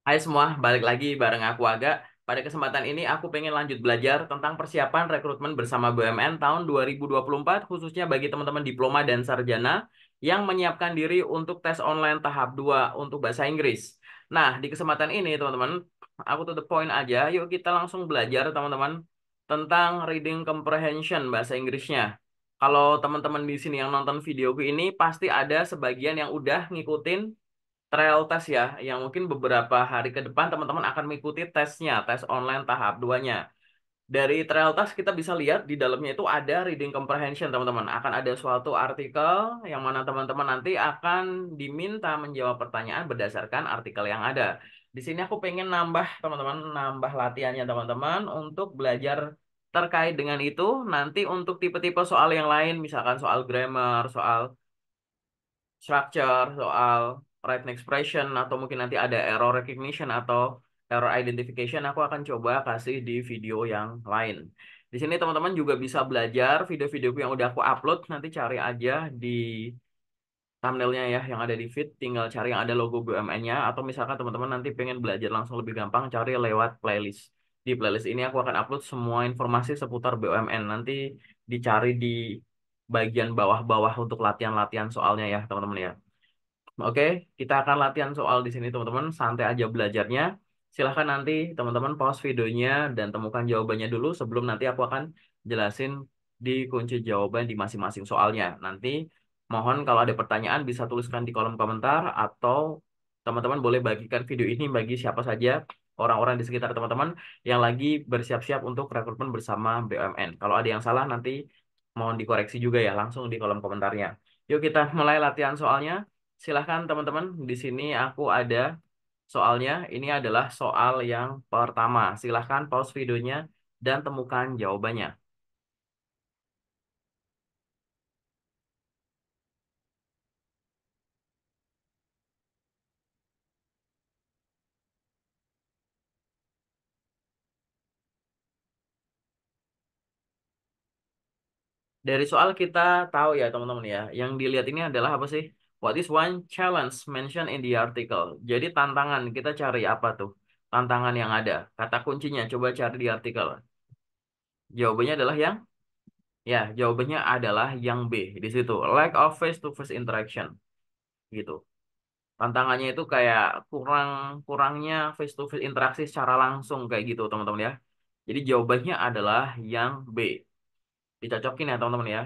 Hai semua, balik lagi bareng aku Aga. Pada kesempatan ini aku pengen lanjut belajar tentang persiapan rekrutmen bersama BUMN tahun 2024, khususnya bagi teman-teman diploma dan sarjana yang menyiapkan diri untuk tes online tahap 2 untuk bahasa Inggris. Nah, di kesempatan ini teman-teman, aku to the point aja. Yuk kita langsung belajar teman-teman tentang reading comprehension bahasa Inggrisnya. Kalau teman-teman di sini yang nonton videoku ini pasti ada sebagian yang udah ngikutin trial test ya, yang mungkin beberapa hari ke depan teman-teman akan mengikuti tesnya, tes online tahap 2-nya. Dari trial test kita bisa lihat di dalamnya itu ada reading comprehension teman-teman. Akan ada suatu artikel yang mana teman-teman nanti akan diminta menjawab pertanyaan berdasarkan artikel yang ada. Di sini aku pengen nambah teman-teman, nambah latihannya teman-teman untuk belajar terkait dengan itu. Nanti untuk tipe-tipe soal yang lain, misalkan soal grammar, soal structure, soal written expression, atau mungkin nanti ada error recognition atau error identification, aku akan coba kasih di video yang lain. Di sini teman-teman juga bisa belajar video-video yang udah aku upload, nanti cari aja di thumbnailnya ya, yang ada di feed, tinggal cari yang ada logo BUMN-nya, atau misalkan teman-teman nanti pengen belajar langsung lebih gampang, cari lewat playlist. Di playlist ini aku akan upload semua informasi seputar BUMN, nanti dicari di bagian bawah-bawah untuk latihan-latihan soalnya ya teman-teman ya. Oke, kita akan latihan soal di sini teman-teman. Santai aja belajarnya. Silahkan nanti teman-teman pause videonya dan temukan jawabannya dulu sebelum nanti aku akan jelasin di kunci jawaban di masing-masing soalnya. Nanti mohon kalau ada pertanyaan bisa tuliskan di kolom komentar atau teman-teman boleh bagikan video ini bagi siapa saja orang-orang di sekitar teman-teman yang lagi bersiap-siap untuk rekrutmen bersama BUMN. Kalau ada yang salah nanti mohon dikoreksi juga ya langsung di kolom komentarnya. Yuk kita mulai latihan soalnya. Silahkan teman-teman, di sini aku ada soalnya. Ini adalah soal yang pertama. Silahkan pause videonya dan temukan jawabannya. Dari soal kita tahu ya teman-teman ya, yang dilihat ini adalah apa sih? What is one challenge mentioned in the article? Jadi tantangan, kita cari apa tuh? Tantangan yang ada. Kata kuncinya, coba cari di artikel. Jawabannya adalah jawabannya adalah yang B. Di situ, lack of face-to-face interaction. Gitu. Tantangannya itu kayak kurangnya face to face interaksi secara langsung kayak gitu teman-teman ya. Jadi jawabannya adalah yang B. Dicocokin ya teman-teman ya.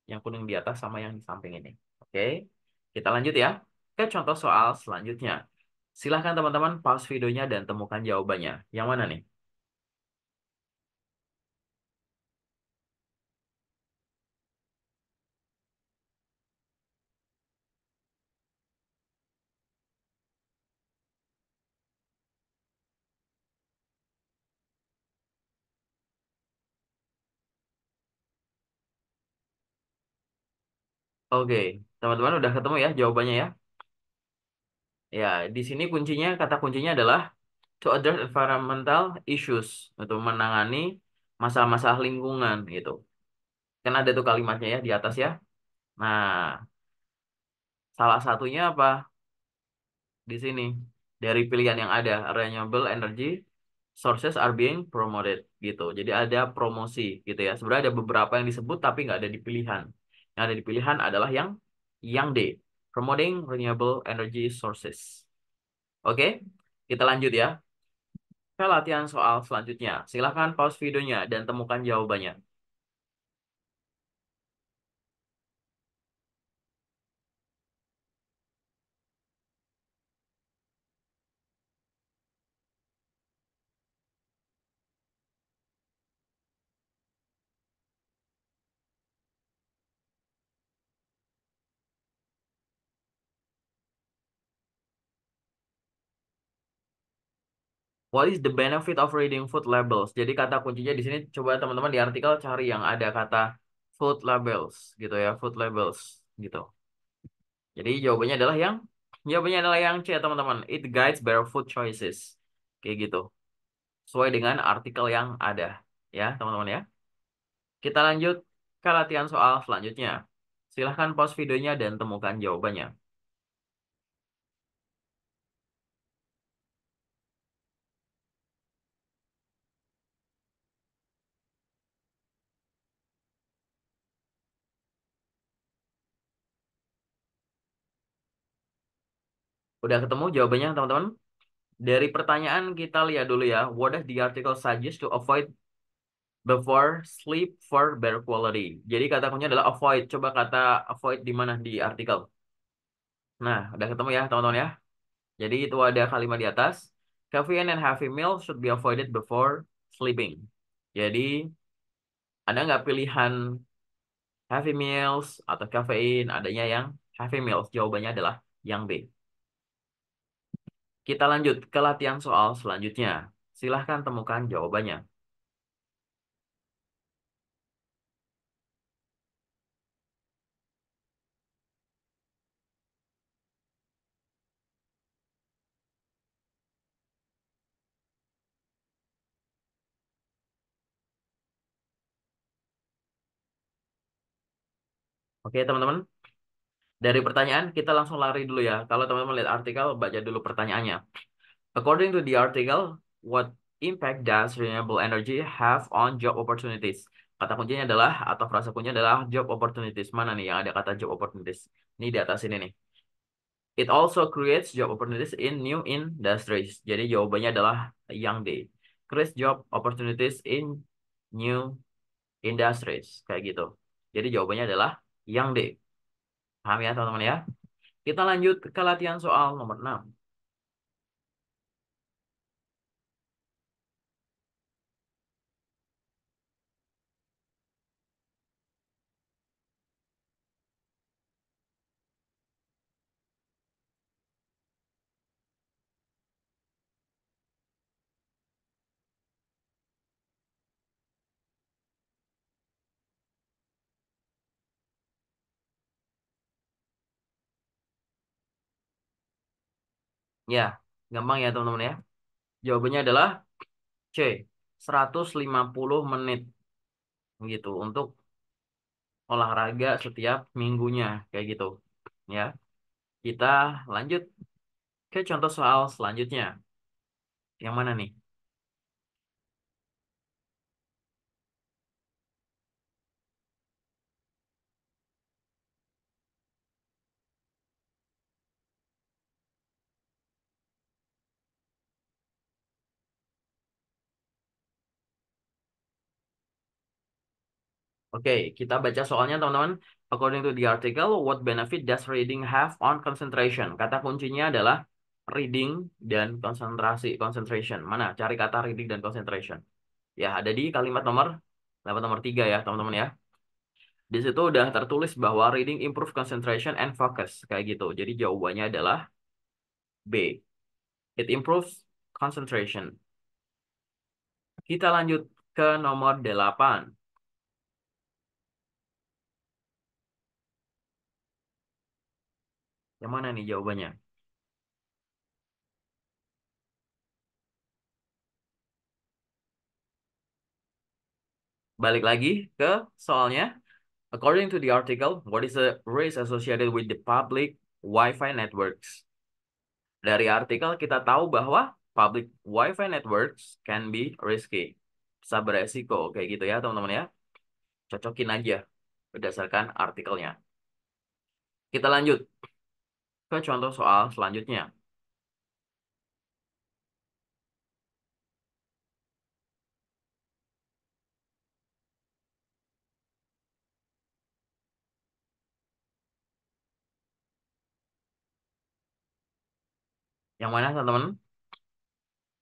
Yang kuning di atas sama yang di samping ini. Oke. Kita lanjut ya. Ke contoh soal selanjutnya. Silahkan teman-teman pause videonya dan temukan jawabannya. Yang mana nih? Oke. Teman-teman udah ketemu ya jawabannya ya. Ya, di sini kuncinya, kata kuncinya adalah to address environmental issues. Untuk menangani masalah-masalah lingkungan gitu. Kan ada tuh kalimatnya ya di atas ya. Nah, salah satunya apa di sini? Dari pilihan yang ada, renewable energy sources are being promoted gitu. Jadi ada promosi gitu ya. Sebenarnya ada beberapa yang disebut tapi nggak ada di pilihan. Yang ada di pilihan adalah yang D, promoting renewable energy sources. Oke, kita lanjut ya. Ke latihan soal selanjutnya. Silahkan pause videonya dan temukan jawabannya. What is the benefit of reading food labels? Jadi kata kuncinya di sini coba teman-teman di artikel cari yang ada kata food labels gitu ya, food labels gitu. Jadi jawabannya adalah yang C teman-teman. It guides better food choices. Kayak gitu. Sesuai dengan artikel yang ada ya, teman-teman ya. Kita lanjut ke latihan soal selanjutnya. Silahkan pause videonya dan temukan jawabannya. Udah ketemu jawabannya, teman-teman? Dari pertanyaan kita lihat dulu ya. What does the article suggest to avoid before sleep for better quality? Jadi kata kuncinya adalah avoid. Coba kata avoid di mana di artikel? Nah, udah ketemu ya, teman-teman ya. Jadi itu ada kalimat di atas. Caffeine and heavy meals should be avoided before sleeping. Jadi ada nggak pilihan heavy meals atau caffeine? Adanya yang heavy meals. Jawabannya adalah yang B. Kita lanjut ke latihan soal selanjutnya. Silahkan temukan jawabannya. Oke, teman-teman. Dari pertanyaan, kita langsung lari dulu ya. Kalau teman-teman lihat artikel, baca dulu pertanyaannya. According to the article, what impact does renewable energy have on job opportunities? Kata kuncinya adalah, atau frasa kuncinya adalah job opportunities. Mana nih yang ada kata job opportunities? Ini di atas ini nih. It also creates job opportunities in new industries. Jadi jawabannya adalah yang D. Creates job opportunities in new industries. Kayak gitu. Jadi jawabannya adalah yang D. Paham ya teman-teman ya? Kita lanjut ke latihan soal nomor 6. Ya, gampang ya teman-teman ya. Jawabannya adalah C. 150 menit gitu untuk olahraga setiap minggunya kayak gitu. Ya. Kita lanjut ke contoh soal selanjutnya. Yang mana nih? Oke, kita baca soalnya teman-teman. According to the article, what benefit does reading have on concentration? Kata kuncinya adalah reading dan konsentrasi, concentration. Mana? Cari kata reading dan concentration. Ya, ada di kalimat nomor 3 ya, teman-teman ya. Di situ udah tertulis bahwa reading improve concentration and focus kayak gitu. Jadi jawabannya adalah B. It improves concentration. Kita lanjut ke nomor 8. Yang mana nih jawabannya? Balik lagi ke soalnya. According to the article, what is the risk associated with the public Wi-Fi networks? Dari artikel kita tahu bahwa public Wi-Fi networks can be risky. Bisa beresiko kayak gitu ya teman-teman ya. Cocokin aja berdasarkan artikelnya. Kita lanjut ke contoh soal selanjutnya. Yang mana teman-teman?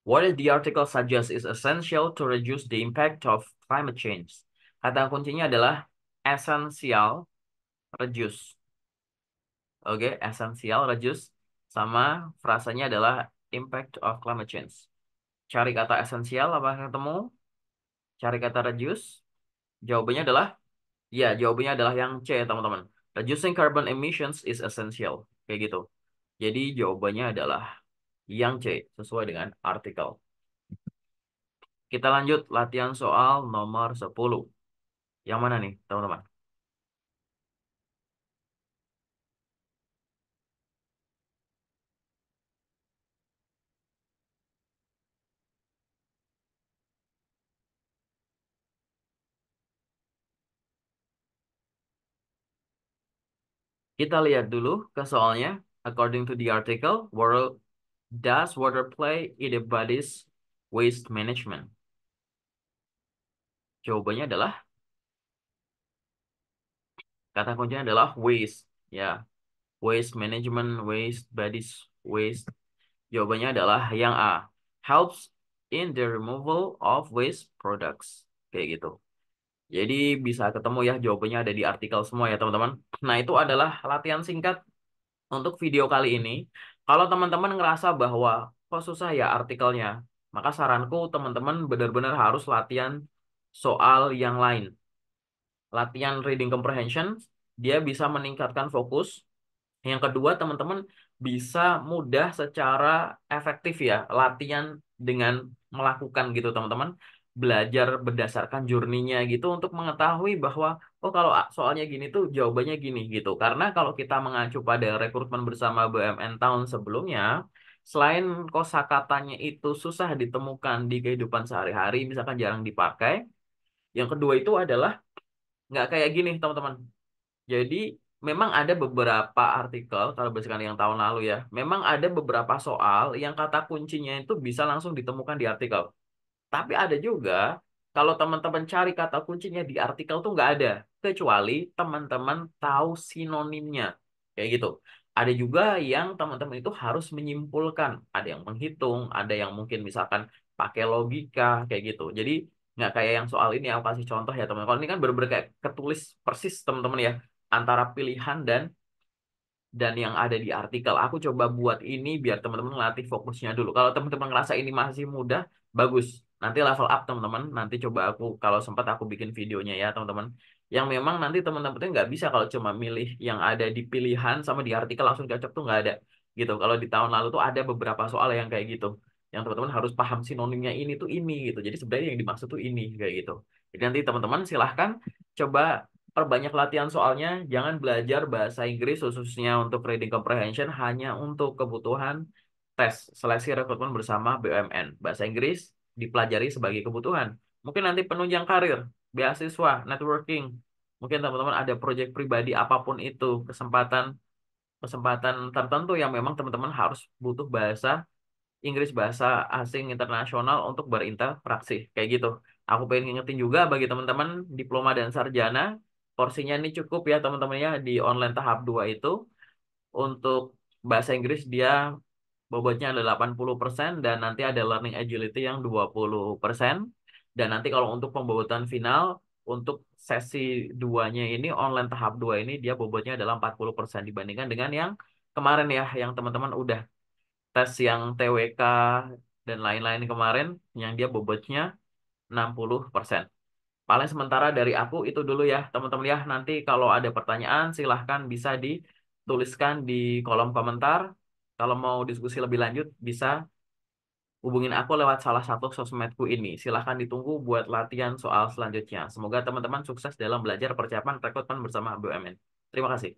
What is the article suggests is essential to reduce the impact of climate change. Kata kuncinya adalah essential reduce. Oke, essential reduce sama frasanya adalah impact of climate change. Cari kata essential apa ketemu? Cari kata reduce. Jawabannya adalah ya, jawabannya adalah yang C, teman-teman. Reducing carbon emissions is essential. Kayak gitu. Jadi jawabannya adalah yang C sesuai dengan artikel. Kita lanjut latihan soal nomor 10. Yang mana nih, teman-teman? Kita lihat dulu ke soalnya. According to the article, does water play in the body's waste management? Jawabannya adalah, kata kuncinya adalah waste. Ya, waste management, waste, body's waste. Jawabannya adalah yang A. Helps in the removal of waste products. Kayak gitu. Jadi bisa ketemu ya jawabannya ada di artikel semua ya teman-teman. Nah itu adalah latihan singkat untuk video kali ini. Kalau teman-teman ngerasa bahwa kok susah ya artikelnya, maka saranku teman-teman benar-benar harus latihan soal yang lain. Latihan reading comprehension, dia bisa meningkatkan fokus. Yang kedua, teman-teman bisa mudah secara efektif ya, latihan dengan melakukan gitu, teman-teman. Belajar berdasarkan journey-nya gitu untuk mengetahui bahwa, oh kalau soalnya gini tuh jawabannya gini gitu. Karena kalau kita mengacu pada rekrutmen bersama BUMN tahun sebelumnya, selain kosakatanya itu susah ditemukan di kehidupan sehari-hari, misalkan jarang dipakai, yang kedua itu adalah nggak kayak gini, teman-teman. Jadi memang ada beberapa artikel, kalau berdasarkan yang tahun lalu ya, memang ada beberapa soal yang kata kuncinya itu bisa langsung ditemukan di artikel. Tapi ada juga, kalau teman-teman cari kata kuncinya di artikel tuh nggak ada. Kecuali teman-teman tahu sinonimnya. Kayak gitu. Ada juga yang teman-teman itu harus menyimpulkan. Ada yang menghitung, ada yang mungkin misalkan pakai logika, kayak gitu. Jadi nggak kayak yang soal ini, aku kasih contoh ya teman-teman. Kalau ini kan bener-bener kayak ketulis persis teman-teman ya. Antara pilihan dan yang ada di artikel. Aku coba buat ini biar teman-teman latih fokusnya dulu. Kalau teman-teman ngerasa ini masih mudah, bagus. Nanti level up teman-teman. Nanti coba aku kalau sempat aku bikin videonya ya teman-teman. Yang memang nanti teman-teman itu nggak bisa kalau cuma milih yang ada di pilihan sama di artikel langsung cocok tuh nggak ada. Gitu. Kalau di tahun lalu tuh ada beberapa soal yang kayak gitu. Yang teman-teman harus paham sinonimnya ini tuh ini gitu. Jadi sebenarnya yang dimaksud tuh ini kayak gitu. Jadi nanti teman-teman silahkan coba perbanyak latihan soalnya, jangan belajar bahasa Inggris khususnya untuk reading comprehension hanya untuk kebutuhan tes seleksi rekrutmen bersama BUMN. Bahasa Inggris dipelajari sebagai kebutuhan. Mungkin nanti penunjang karir, beasiswa, networking. Mungkin teman-teman ada proyek pribadi apapun itu, kesempatan kesempatan tertentu yang memang teman-teman harus butuh bahasa Inggris bahasa asing internasional untuk berinteraksi kayak gitu. Aku pengen ngingetin juga bagi teman-teman diploma dan sarjana, porsinya ini cukup ya teman-teman ya di online tahap 2 itu untuk bahasa Inggris dia bobotnya ada 80% dan nanti ada learning agility yang 20%. Dan nanti kalau untuk pembobotan final untuk sesi duanya ini online tahap 2 ini dia bobotnya adalah 40% dibandingkan dengan yang kemarin ya yang teman-teman udah tes yang TWK dan lain-lain kemarin yang dia bobotnya 60%. Paling sementara dari aku itu dulu ya teman-teman ya. Nanti kalau ada pertanyaan silahkan bisa dituliskan di kolom komentar. Kalau mau diskusi lebih lanjut bisa hubungin aku lewat salah satu sosmedku ini. Silahkan ditunggu buat latihan soal selanjutnya. Semoga teman-teman sukses dalam belajar persiapan rekrutmen bersama BUMN. Terima kasih.